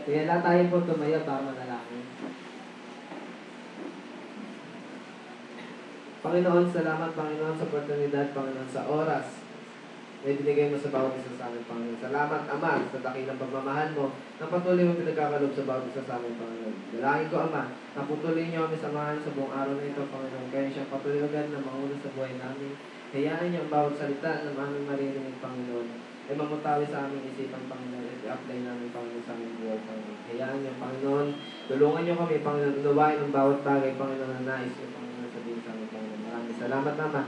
Kaya lahat tayo po tumayo para manalangin. Panginoon, salamat Panginoon sa oportunidad, Panginoon sa oras na ibinigay mo sa bawat isa sa amin, Panginoon. Salamat, Ama, sa dakilang pagmamahal mo na patuloy mo pinagkakalob sa bawat isa sa amin, Panginoon. Dalangin ko, Ama, na patuloy niyo kami samahan sa buong araw na ito, Panginoon. Kaya siyang patuloy agad na mauna sa buhay namin. Hayaan niyo ang bawat salita na aming maririnig, Panginoon, ay mamutawi sa aming isipan, Panginoon, at i-apply namin, Panginoon, sa aming buhay, Panginoon. Hayaan niyo, Panginoon, tulungan niyo kami, Panginoon, unawain ang bawat bagay, Panginoon, na nais niyo, Panginoon, sabihin sa amin, Panginoon. Maraming salamat, Ama.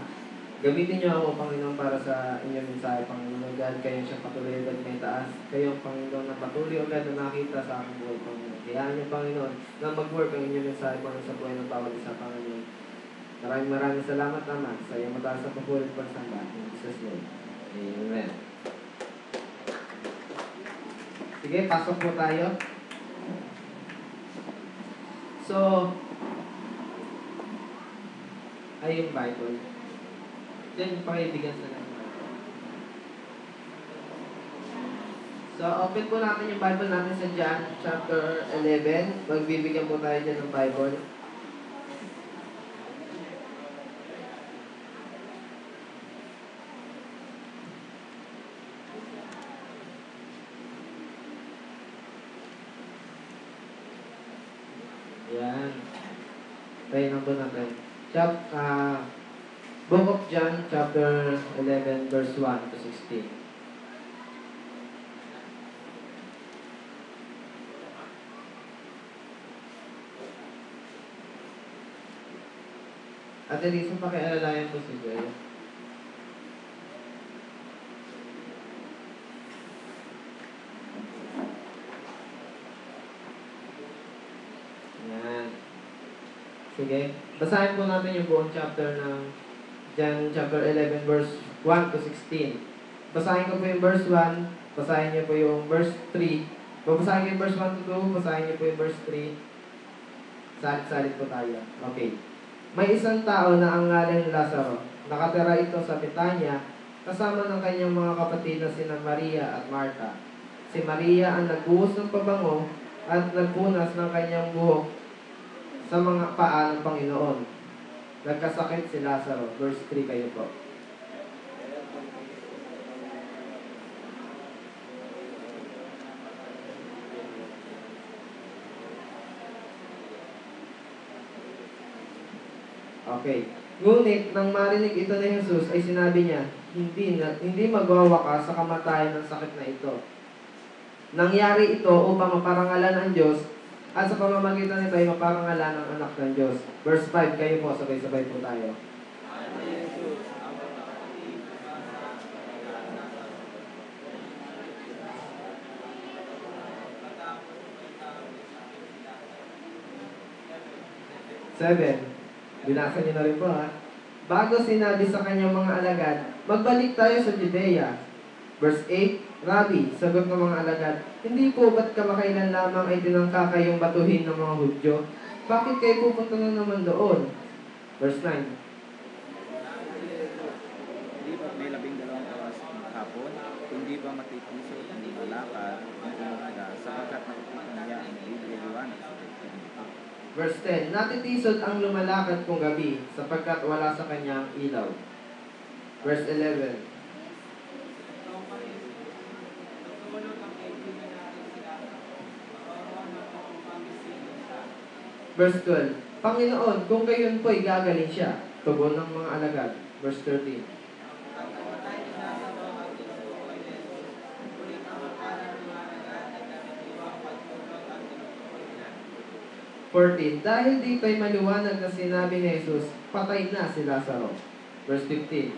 Gamitin niyo ako, Panginoon, para sa inyong mensahe, Panginoon. God, kayo siyang patuloy agad may taas. Kayo, Panginoon, na patuloy agad na nakita sa aking buhay, Panginoon. Hayaan niyo, Panginoon, na mag-work ang inyong mensahe, Panginoon, sa buhay ng bawat isa, Panginoon. Maraming salamat, Ama, sa iyong mataas na papulit pagsamba. In Jesus' name. Amen. Sige, pasok po tayo. So, ay yung Bible. Then, pakaibigan sa ng Bible. So, open po natin yung Bible natin sa John chapter 11. Magbibigyan po tayo dyan ng Bible. Yan. Tayo na po natin. Book of John, chapter 11, verse 1 to 16. At Elisa, pakialalayan po si Joy. Yan. Sige. Basahin po natin yung buong chapter ng John chapter 11, verse 1 to 16. Basahin ko po yung verse 1, basahin niyo po yung verse 3. Babasahin ko yung verse 1 to 2, basahin niyo po yung verse 3. Salit-salit po tayo. Okay. May isang tao na ang ngalan Lazaro. Nakatira ito sa Betania, kasama ng kanyang mga kapatid na sina Maria at Marta. Si Maria ang nagbuhos ng pabango at nagpunas ng kanyang buhok sa mga paa ng Panginoon. Nagkasakit si Lazaro. Verse 3 kayo po. Okay. Ngunit, nang marinig ito ni Jesus, ay sinabi niya, hindi magwawakas sa kamatayan ng sakit na ito. Nangyari ito upang maparangalan ang Diyos at sa pamamagitan nito ay maparangalan ang anak ng Diyos. Verse 5, kayo po, sabay-sabay po tayo. Seven. Binasa niyo na rin po, ha? Bago sinabi sa kanyang mga alagad, magbalik tayo sa Judea. Verse 8, Rabbi, sagot ng mga alagad, hindi po ba't kamakailan lamang ay tinangka kayong batuhin ng mga Hudyo? Bakit kayo pupunta na naman doon? Verse 9. Hindi ba may 12 oras hapon? Hindi ba matitiso ang malakad ang umaga sapagkat nakikita niya ang liwanag sa ito? Verse 10, natitisod ang lumalakad kung gabi sapagkat wala sa kanyang ilaw. Verse 11. Verse 12, Panginoon, kung gayon po'y gagaling siya. Tugon ng mga alagad. Verse 13. Dahil dito'y maliwanag na sinabi ni Jesus, patay na si Lazaro. Verse 15.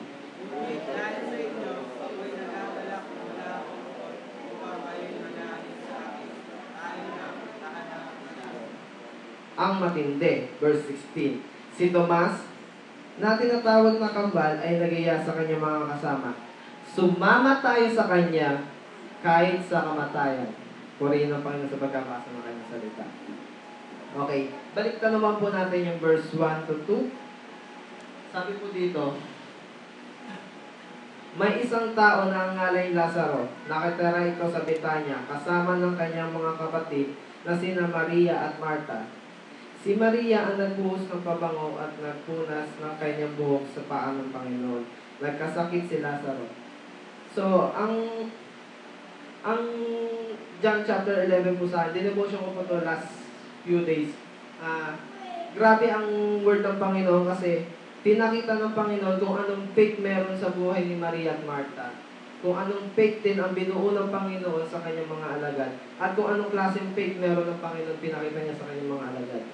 Ang matindi. Verse 16. Si Tomas, na tinatawag na kambal, ay nagiya sa kanyang mga kasama. Sumama tayo sa kanya kahit sa kamatayan. Purihin ang Panginoon sa pagkabasa ng kanyang salita. Okay. Balik naman po natin yung verse 1 to 2. Sabi po dito, May isang tao na ang ngalay Lazaro. Nakatira ito sa Betanya, kasama ng kanyang mga kapatid na sina Maria at Marta. Si Maria ang nagbuhos ng pabango at nagpunas ng kanyang buhok sa paa ng Panginoon. Nagkasakit si Lazaro. So, ang John chapter 11 po sa dinevotion ko po to last few days. Grabe ang word ng Panginoon kasi pinakita ng Panginoon kung anong faith meron sa buhay ni Maria at Marta. Kung anong faith din ang binuo ng Panginoon sa kanyang mga alagad. At kung anong klaseng faith meron ng Panginoon, pinakita niya sa kanyang mga alagad.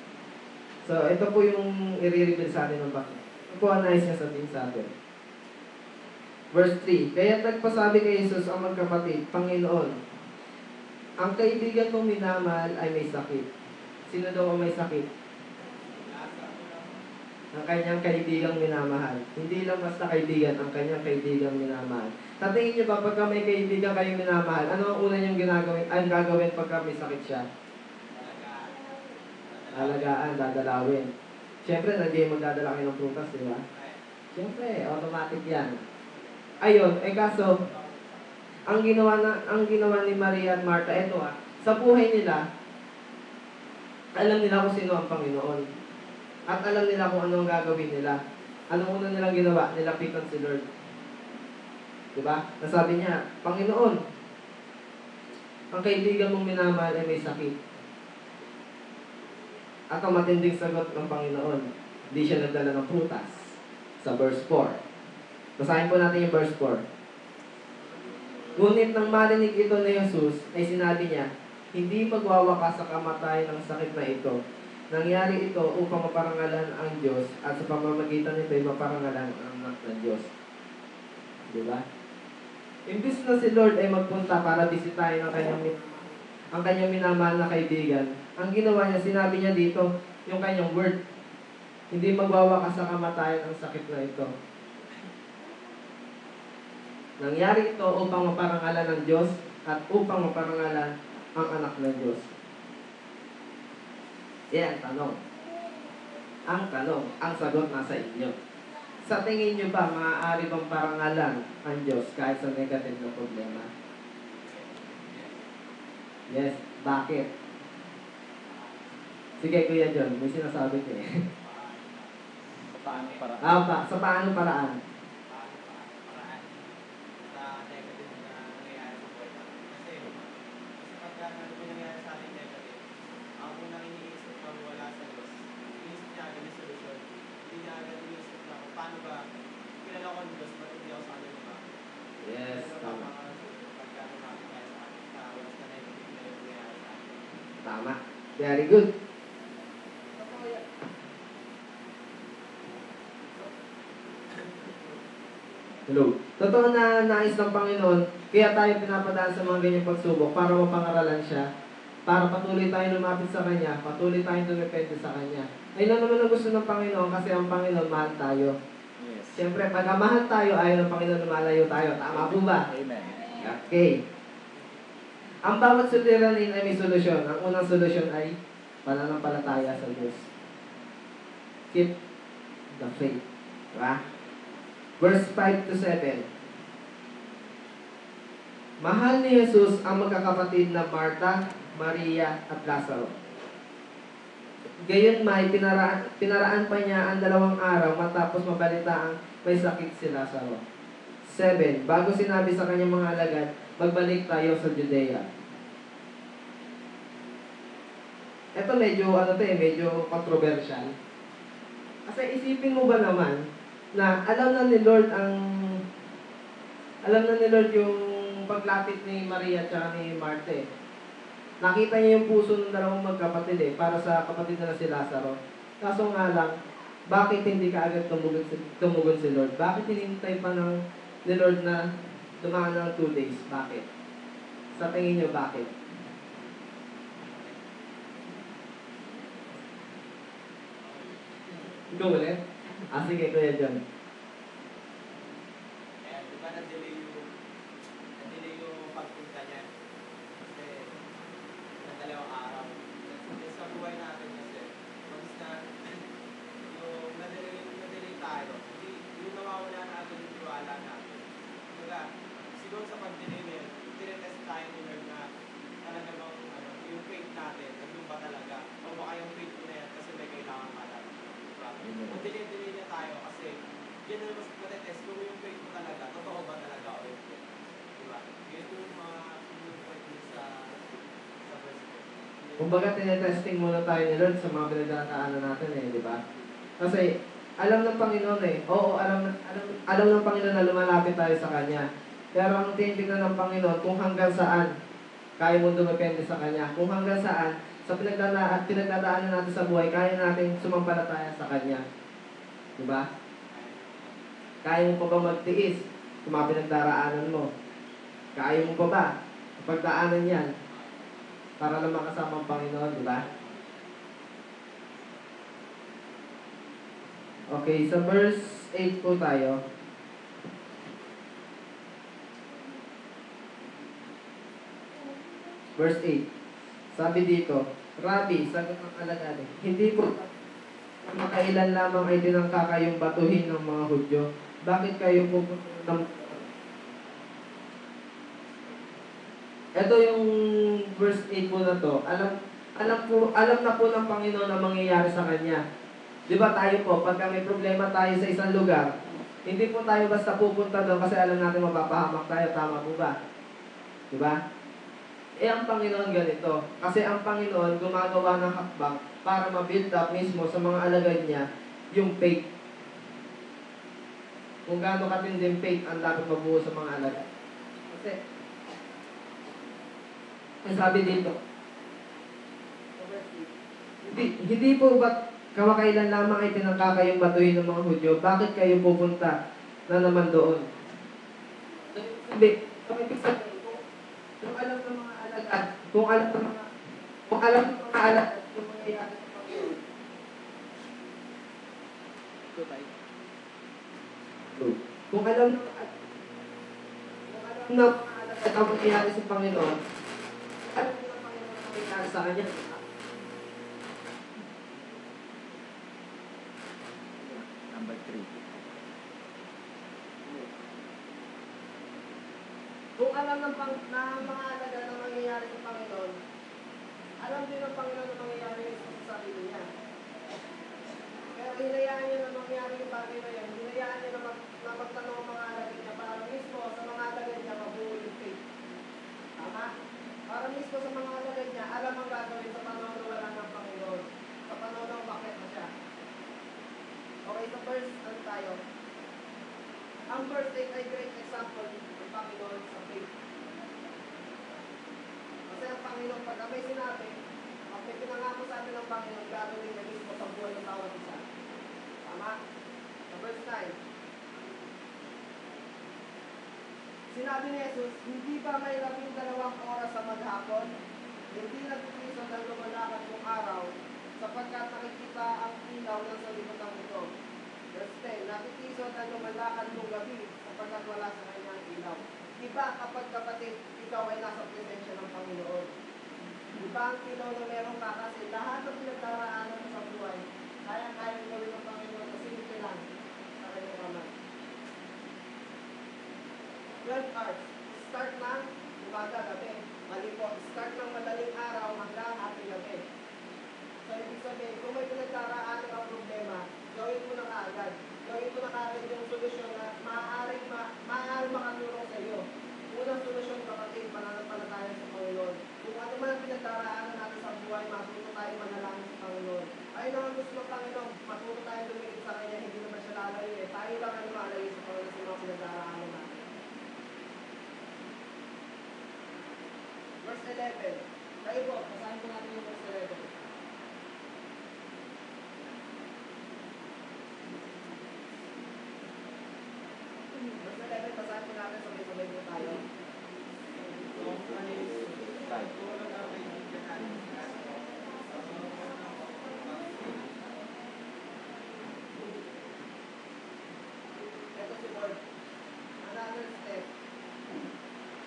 So, ito po yung i-reveal sa atin ng Panginoon. Ito po ang nais niya sabihin sa atin. Verse 3, Kaya't nagpasabi kay Jesus ang magkapatid, Panginoon, ang kaibigan mong minamahal ay may sakit. Sino daw ang may sakit? Ang kanyang kaibigang minamahal. Hindi lang basta kaibigan, ang kanyang kaibigang minamahal. Sa tingin niyo ba, pagka may kaibigan kayong minamahal, ano ang una niyong gagawin pagka may sakit siya? Alagaan, dadalawin. Siyempre, hindi magdadala kayo ng prutas, di ba? Siyempre, automatic yan. Ayun, kaso, ang ginawa ni Maria at Marta, sa buhay nila, alam nila kung sino ang Panginoon. At alam nila kung ano ang gagawin nila. Anong una nilang ginawa? Nilapitan si Lord. Diba? Nasabi niya, Panginoon, ang kaibigan mong minamahal ay may sakit. At ang matinding sagot ng Panginoon, hindi siya nagdala ng prutas. Sa verse 4. Basahin po natin yung verse 4. Ngunit nang marinig ito ni Jesus, ay sinabi niya, hindi magwawakas sa kamatayan ng sakit na ito. Nangyari ito upang maparangalan ang Diyos at sa pamamagitan nito ay maparangalan ang anak ng Diyos. Diba? Imbis na si Lord ay magpunta para bisitahin ang kanyang minamahal na kaibigan, ang ginawa niya, sinabi niya dito, yung kanyang word, hindi magwawakas sa kamatayan ang sakit na ito. Nangyari ito upang maparangalan ng Diyos at upang maparangalan ang anak ng Diyos. Yan ang tanong. Ang sagot nasa inyo. Sa tingin nyo ba, maaari bang parangalan ang Diyos kahit sa negative na problema? Yes. Bakit? Sige, Kuya John, may sinasabi ko eh. Sa paano paraan? Sa paano paraan? Yes, tama. Tama. Very good. Hello. Totoo na nais ng Panginoon, kaya tayo pinapadaan sa mga ganyang pagsubok para mapangaralan siya, para patuloy tayo lumapit sa Kanya, patuloy tayong dumepende sa Kanya. Ayun lang naman ang gusto ng Panginoon kasi ang Panginoon mahal tayo. Yes. Siyempre, pag mahal tayo, ayaw ng Panginoon lumalayo tayo. Tama po ba? Amen. Okay. Ang bawat suliranin ay may solusyon. Ang unang solusyon ay pananampalataya sa Diyos. Keep the faith. Diba? Verse 5 to 7. Mahal ni Jesus ang magkakapatid na Marta, Maria, at Lazaro. Gayon may pinaraan pa niya ang 2 araw matapos mabalitaang may sakit si Lazaro. 7. Bago sinabi sa kanyang mga alagad, magbalik tayo sa Judea. Ito medyo controversial. Kasi isipin mo ba naman na alam na ni Lord yung paglapit ni Maria at ni Marta eh. Nakita niya yung puso ng 2 magkapatid para sa kapatid na si Lazaro. Kaso nga lang, bakit hindi ka agad tumugon si Lord? Bakit hinintay pa ni Lord na dumaan ng 2 days? Bakit? Sa tingin niyo, bakit? Ikaw ulit? Sige, Kuya John. Di ba na-delay yung pagpunta niya? Kasi na 2 araw. Kasi sa buhay natin kasi, once na yung na-delay tayo, yung nawawala na agad yung tiwala natin. doon sa pag-delay na yun, tinetest tayo ni Lord na talaga bang yung faith natin, nandun ba talaga? O baka yung faith mo na yan kasi may kailangan ka lang. Diba? Kung delay niya tayo kasi yun na mas matetest kung yung faith mo talaga, totoo ba talaga o hindi. Diba? Yun yung mga point dun sa verse ko. Kumbaga, tinetesting muna tayo ni Lord sa mga pinagdadaanan natin di ba? Kasi, alam ng Panginoon oo, alam ng Panginoon na lumalapit tayo sa Kanya. Pero ang tinitingnan ng Panginoon kung hanggang saan kaya mo dumepende sa Kanya. Kung hanggang saan, sa pinagdadaanan natin sa buhay, kaya natin sumampalataya sa Kanya. Diba? Kaya mo pa ba magtiis sa mga pinagdaraanan mo? Kaya mo pa ba pagdaanan yan para lang makasama ang Panginoon, diba? Okay, sa verse 8 po tayo. Verse 8. Sabi dito, Rabbi, sagot ng alagad, hindi po makailan lamang ay tinangkakayong batuhin ng mga Hudyo. Bakit kayo pupunta ng... Ito yung verse 8 po na to. Alam na po ng Panginoon na mangyayari sa Kanya. Di ba tayo po, pagka may problema tayo sa isang lugar, hindi po tayo basta pupunta doon kasi alam natin mapapahamak tayo. Tama po ba? Di ba? Ang Panginoon ganito. Kasi ang Panginoon gumagawa ng hakbang para ma-build up mismo sa mga alagad niya yung faith. Kung gaano katinding faith ang dapat mabuo sa mga alagad. Kasi, ang sabi dito, hindi po ba kamakailan lamang ay tinangkakayong batuhin ng mga Hudyo, bakit kayo pupunta na naman doon? Hindi, kung alam ng mga alagad, kung alam ng mga alagad, yung mangyayari sa Panginoon. Kung alam ng mga alagad ang mangyayari sa Panginoon, alam ng Panginoon ang mangyayari sa Kanya. Number 3. Kung alam ng mga alagad ang mangyayari sa Panginoon, alam din ng Panginoon ang mangyayari sa sarili niya. Kaya hinayaan niya na mangyari yung bagay na yan. Hinayaan niya na magtanong ang mga alagad niya para mismo sa mga alagad niya mabuo yung faith. Tama? Para mismo sa mga alagad niya, alam ang gagawin sa panahon na wala ng Panginoon. Sa panahon na bakit na siya. Okay, sa verse, ano tayo? Ang verse 8 ay great example ng Panginoon sa faith. Kasi ang Panginoon, pag may sinabi, pag may pinangako sa atin ng Panginoon, gagawin niya mismo sa buhay ng bawat isa. Tama? Sa verse 9. Sinabi ni Jesus, hindi ba may 12 oras sa maghapon? Hindi nagpipiso ng lumalakad ng araw, sapagkat nakikita ang ilaw ng salimutan ito. Verse 10, napipiso ng lumalakad ng gabi, sapagkat wala sa kanyang ilaw. Diba kapag kapatid, ikaw ay nasa presensya ng Panginoon? Diba ang ilaw na meron ka kasi lahat ng pinagdaraanan mo sa buhay, kaya-kaya gawin ng Panginoon kasi hindi lang sa kanyang kamay. 12 hours. Start ng umaga, gabi. Mali po. Start ng madaling araw hanggang hating gabi. So, ibig sabihin, kung may pinagdaraanan ang problema, gawin mo na kaagad. Gawin mo na kaagad yung solusyon na maaaring makatulong sa iyo. Unang solusyon, kapatid, pananampalataya sa Panginoon. Kung ano man ang pinagdaraanan natin sa buhay, matuto tayo manalangin sa Panginoon. Ay naman gusto ng Panginoon, matuto tayo lumikit sa Kanya, hindi naman siya lalayo Tayo lang ang lumalayo sa Panginoon sa mga pinagdaraanan natin. Verse 11. Kayo po, basahin po natin yung verse 11. Verse 11, basahin po natin, sabay-sabay po tayo. Ito si Lord. Another step.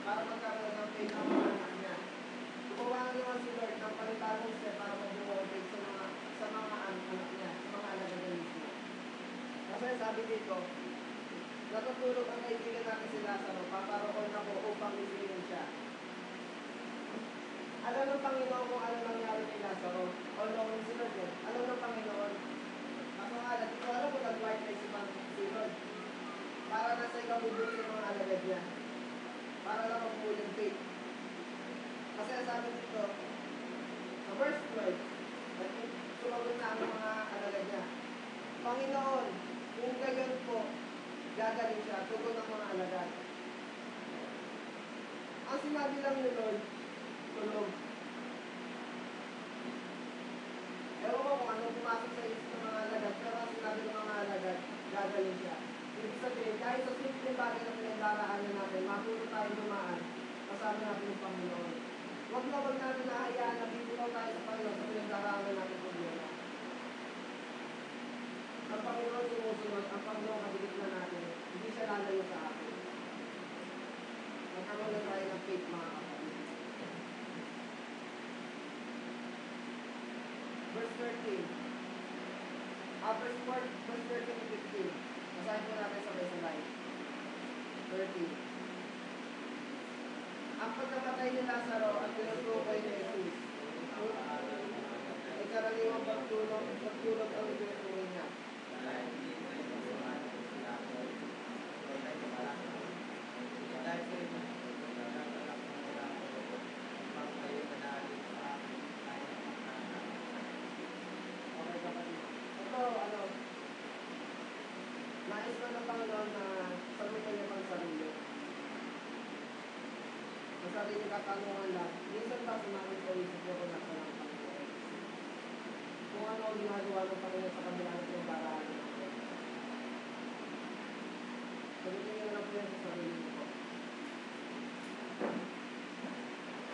Para magkaroon ng faith ang mga anak niya. Gumawa na naman si Lord ng palitanong step para mabuo faith sa mga anak niya, sa mga alagad niya mismo. Kasi sabi dito, natutulog ang kaibigan natin si Lazaro, paparoon ako upang isingin siya. Alam ng Panginoon kung ano nangyari kay Lazaro. Although si Lord yun, alam ng Panginoon. Ako nga, hindi ko alam kung nag-white face si Lord. Para nasa ikabubuli ng mga alagad niya. Para lang mabuo yung faith. Kasi ang sabi dito, sa verse 12, sumagot na ang mga alagad niya. Panginoon, kung gayon po, gagaling siya, tugon ng mga alagad. Ang sinabi lang ni Lord, tulog. Ewan ko kung anong pumasok sa isip ng mga alagad, pero ang sinabi ng mga alagad, gagaling siya. Ibig sabihin, kahit sa simple bagay na pinagdaraanan natin, matuto tayo dumaan, kasama natin yung Panginoon. Huwag natin nahayaan na bibitaw tayo sa Panginoon sa pinagdaraanan natin problema. Ang Panginoon sumusunod, ang Panginoon kadigit na natin, hindi siya lalayo sa atin. Magkaroon na tayo ng faith, mga kapatid. Verse 13. Verse 13 and 15. Masahin po natin sabay-sabay. 13. Ang pagkamatay ni Lazaro at tinutukoy ni Jesus. Ay karaniwang pagtulog ang tinutukoy niya. Nais na ng Panginoon na sagutin niya pang sarili. Ang sarili katanungan lang, minsan ba sumakit ko isip ko na sa ng Panginoon? Kung ano ang ginagawa ng Panginoon sa kabila ng pinagdaraanan natin. Sagutin niyo na lang po yan sa sarili ko.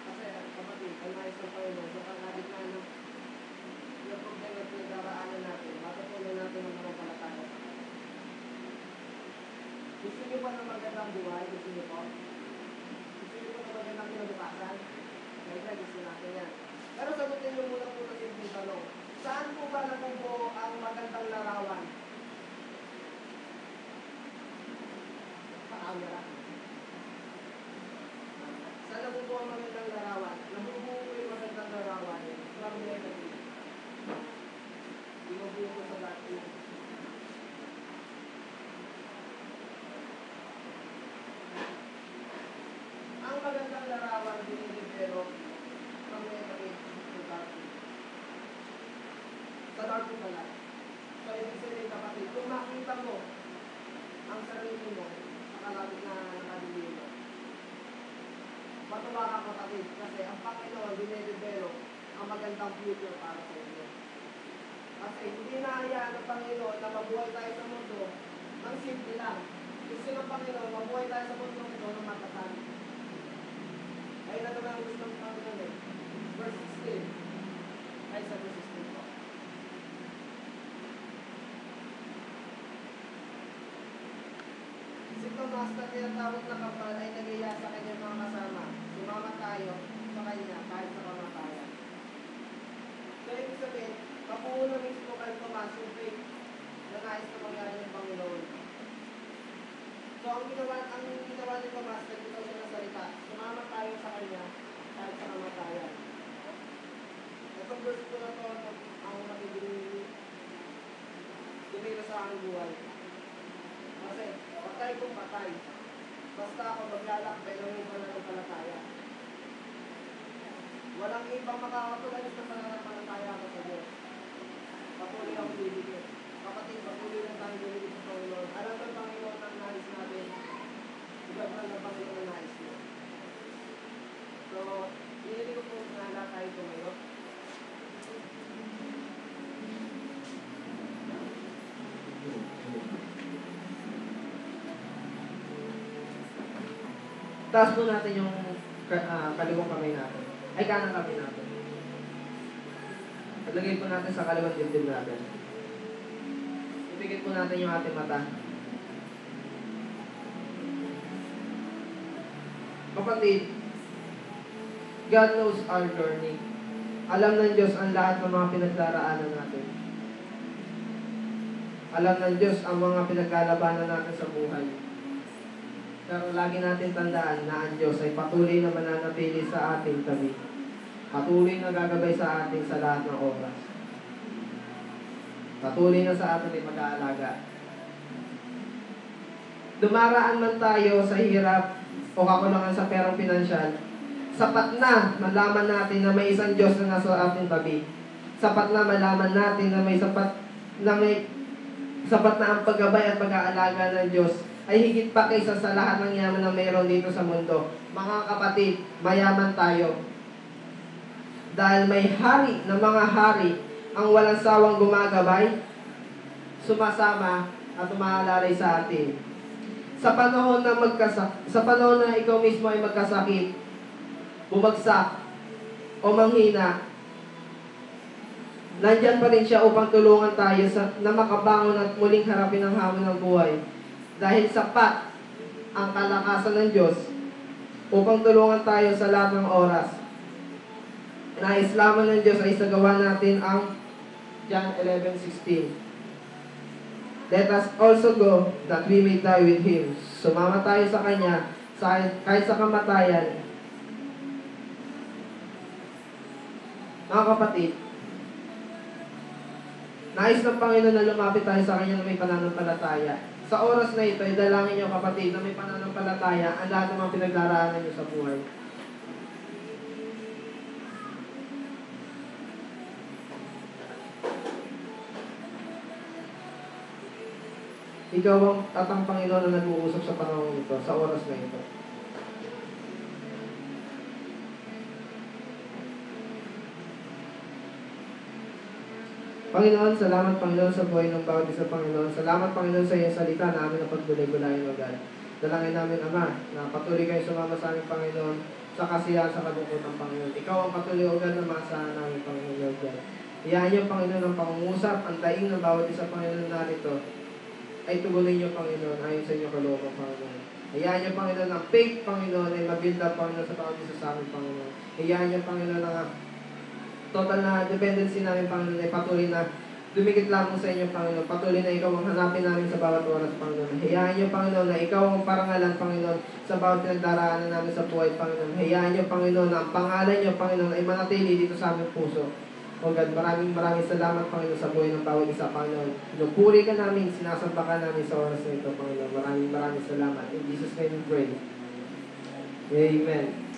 Kasi, kapatid, ang nais ng Panginoon, sa pagkagitna ng problema at pinagdaraanan natin, matutunan natin ang mga palataya sa Kanya. Gusto niyo ba ng magandang buhay? Gusto niyo po? Gusto niyo po ng magandang kinabukasan? Ngayon, gusto natin yan. Pero sagutin niyo muna po sa simpleng tanong. Saan po ba nabubuo ang magandang larawan? Sa camera. Saan nabubuo ang magandang larawan? Nabubuo po yung magandang larawan from negative. Imabuo ko sa dati. Ang magandang larawan dinidibero from negative to dati. Sa dati pala. So, ibig sabihin kapatid, kung makita mo ang sarili mo, nakalapit na nakadili mo, matuwa ka kapatid, kasi ang Panginoon dinidibero ang magandang future para sa inyo. Kasi hindi nahayaan ng Panginoon na mabuhay tayo sa mundo ng simple lang. Gusto ng Panginoon, mabuhay tayo sa mundo ito ng matasan. Ayun na naman ang gusto ng Panginoon eh. Verse 16. Ay, sa verse 16 po. Si Tomas na tinatawag na kapal ay nagaya sa kanyang mga kasama. Sumama tayo sa kanya kahit sa kamatayan. So, ibig sabihin, kapuunan mismo kay Tomas yung faith na nais na mangyari ng Panginoon. So, ang ginawa ni Tomas, nagkitaw siya ng salita. Sumama tayo sa kanya kahit sa kamatayan. Itong verse ko na to, ang magiging dumilo sa aking buhay. Kasi, patay kong patay. Basta ako maglalakbay ng yung pananampalataya. Walang ibang makakatulanis ng pananampalataya ako sa Diyos. Patuloy akong bibigyan. Kapatid, patuloy lang tayong bibigyan sa Panginoon. Alam ng Panginoon ang nais natin. Sigabran ng Panginoon ang nais niya. So, hinilig ko po na lahat tayo tumayo. Taas po natin yung kaliwang kamay natin. Ay, kanang kamay natin. Paglagay po natin sa kaliwang dibdib natin. Ipikit po natin yung ating mata. Kapatid, God knows our journey. Alam ng Diyos ang lahat ng mga pinagdaraanan natin. Alam ng Diyos ang mga pinaglalabanan natin sa buhay. Pero lagi natin tandaan na ang Diyos ay patuloy na mananatili sa ating tabi. Patuloy na gagabay sa atin sa lahat ng oras. Patuloy na sa atin ay mag-aalaga. Dumaraan man tayo sa hirap o kakulangan sa perang pinansyal, sapat na malaman natin na may isang Diyos na nasa ating tabi. Sapat na malaman natin na may sapat na ang paggabay at pag-aalaga ng Diyos ay higit pa kaysa sa lahat ng yaman na mayroon dito sa mundo. Mga kapatid, mayaman tayo. Dahil may hari ng mga hari ang walang sawang gumagabay, sumasama at umaalalay sa atin. Sa panahon na ikaw mismo ay magkasakit, bumagsak, o manghina, nandyan pa rin siya upang tulungan tayo na makabangon at muling harapin ang hamon ng buhay. Dahil sapat ang kalakasan ng Diyos upang tulungan tayo sa lahat ng oras. Nais lamang ng Diyos ay isagawa natin ang John 11:16. Let us also go that we may die with Him. Sumama tayo sa Kanya kahit sa kamatayan. Mga kapatid, nais ng Panginoon na lumapit tayo sa Kanya na may pananampalataya. Sa oras na ito, idalangin niyo kapatid na may pananampalataya ang lahat ng mga pinagdaraanan niyo sa buhay. Ikaw ang tatang Panginoon na nag-uusap sa panahon ito, sa oras na ito. Panginoon, salamat Panginoon sa buhay ng bawat isa Panginoon. Salamat Panginoon sa iyong salita na amin na paggulay-gulayin o God. Dalangin namin Ama na patuloy kayo sumama sa aming Panginoon sa kasiyahan sa kalungkot ng Panginoon. Ikaw ang patuloy o God na maasahan namin Panginoon o God. Iyahan niyo Panginoon ang pangungusap, ang daing ng bawat isa Panginoon narito ay tugunin niyo Panginoon ayon sa inyong kalooban Panginoon. Iyahan niyo Panginoon ang faith Panginoon ay mabilda Panginoon sa bawat isa sa aming Panginoon. Iyahan niyo Panginoon ang total na dependency namin, Panginoon, ay patuloy na dumikit lamang sa inyo, Panginoon. Patuloy na ikaw ang hanapin namin sa bawat oras, Panginoon. Hayaan niyo, Panginoon, na ikaw ang parangalan, Panginoon, sa bawat pinagdaraanan namin sa buhay, Panginoon. Hayaan niyo, Panginoon, na ang pangalan niyo, Panginoon, ay manatili dito sa aming puso. O God, maraming salamat, Panginoon, sa buhay ng bawat isa, Panginoon. Pinupuri ka namin, sinasamba ka namin sa oras na ito, Panginoon. Maraming salamat. In Jesus' name we pray. Amen.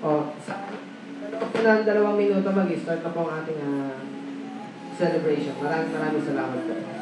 Sa loob ng 2 minuto mag-start na po ang ating celebration. Maraming salamat po.